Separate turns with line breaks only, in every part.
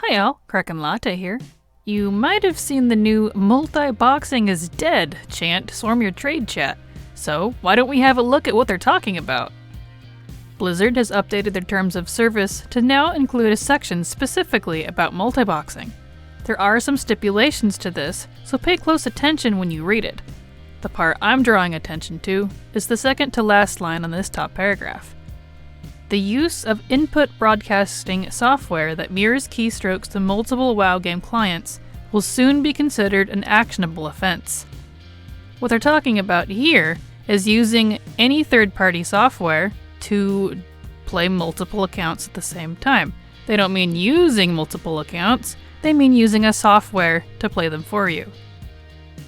Hi all, Kraken Latte here. You might have seen the new "Multiboxing is dead" chant swarm your trade chat, so why don't we have a look at what they're talking about? Blizzard has updated their terms of service to now include a section specifically about multiboxing. There are some stipulations to this, so pay close attention when you read it. The part I'm drawing attention to is the second to last line on this top paragraph. The use of input broadcasting software that mirrors keystrokes to multiple WoW game clients will soon be considered an actionable offense. What they're talking about here is using any third-party software to play multiple accounts at the same time. They don't mean using multiple accounts, they mean using a software to play them for you.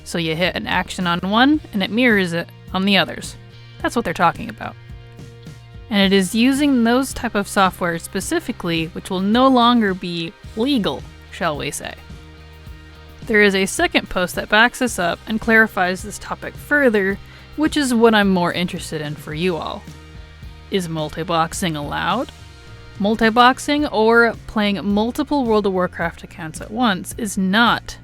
So you hit an action on one and it mirrors it on the others. That's what they're talking about. And it is using those type of software specifically which will no longer be legal, shall we say. There is a second post that backs this up and clarifies this topic further, which is what I'm more interested in for you all. Is multiboxing allowed? Multiboxing, or playing multiple World of Warcraft accounts at once, is not,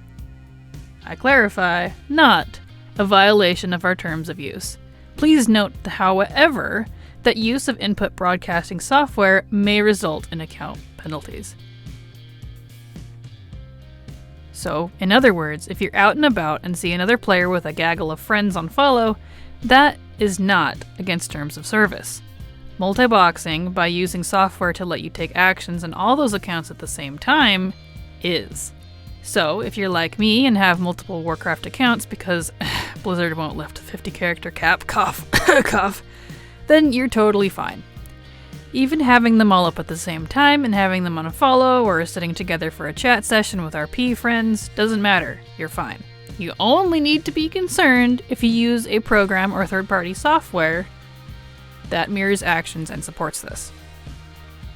I clarify, not a violation of our terms of use. Please note, however, that use of input broadcasting software may result in account penalties. So, in other words, if you're out and about and see another player with a gaggle of friends on follow, that is not against terms of service. Multiboxing, by using software to let you take actions on all those accounts at the same time, is. So, if you're like me and have multiple Warcraft accounts because Blizzard won't lift a 50 character cap, cough, cough, then you're totally fine. Even having them all up at the same time and having them on a follow or sitting together for a chat session with RP friends doesn't matter, you're fine. You only need to be concerned if you use a program or third-party software that mirrors actions and supports this.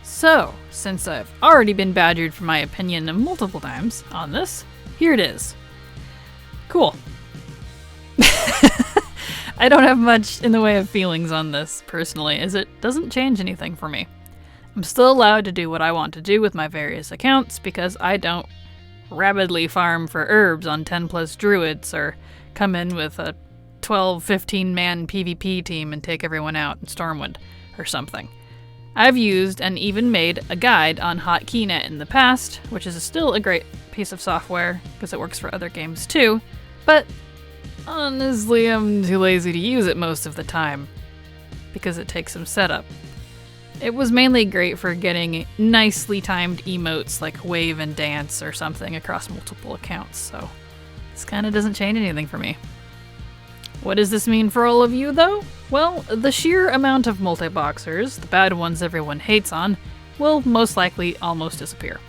So, since I've already been badgered for my opinion multiple times on this, here it is. Cool. I don't have much in the way of feelings on this, personally, as it doesn't change anything for me. I'm still allowed to do what I want to do with my various accounts because I don't rabidly farm for herbs on 10 plus druids or come in with a 12-15 man PvP team and take everyone out in Stormwind or something. I've used and even made a guide on HotKeyNet in the past, which is still a great piece of software because it works for other games too, but honestly, I'm too lazy to use it most of the time because it takes some setup. It was mainly great for getting nicely timed emotes like wave and dance or something across multiple accounts, so this kind of doesn't change anything for me. What does this mean for all of you, though? Well, the sheer amount of multiboxers, the bad ones everyone hates on, will most likely almost disappear,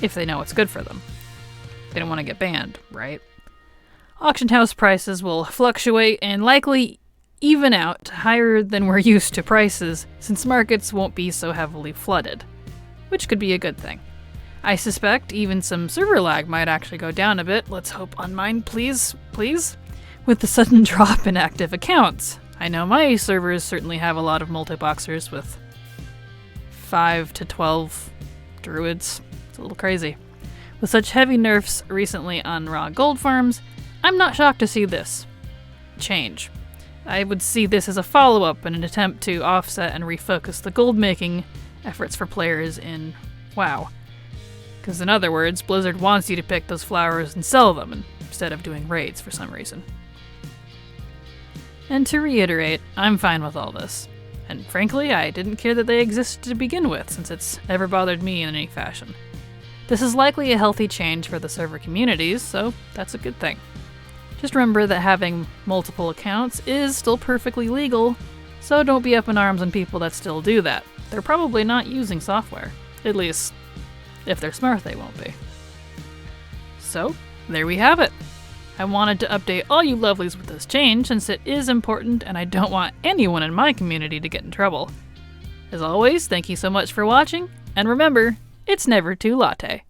if they know what's good for them. They don't want to get banned, right? Auction house prices will fluctuate and likely even out higher than we're used to prices, since markets won't be so heavily flooded, which could be a good thing. I suspect even some server lag might actually go down a bit, let's hope on mine, please, with the sudden drop in active accounts. I know my servers certainly have a lot of multiboxers with 5 to 12 druids. It's a little crazy. With such heavy nerfs recently on raw gold farms, I'm not shocked to see this change. I would see this as a follow-up in an attempt to offset and refocus the gold-making efforts for players in WoW. Because in other words, Blizzard wants you to pick those flowers and sell them instead of doing raids for some reason. And to reiterate, I'm fine with all this. And frankly, I didn't care that they existed to begin with, since it's never bothered me in any fashion. This is likely a healthy change for the server communities, so that's a good thing. Just remember that having multiple accounts is still perfectly legal, so don't be up in arms on people that still do that. They're probably not using software. At least, if they're smart, they won't be. So, there we have it. I wanted to update all you lovelies with this change since it is important and I don't want anyone in my community to get in trouble. As always, thank you so much for watching, and remember, it's never too latte.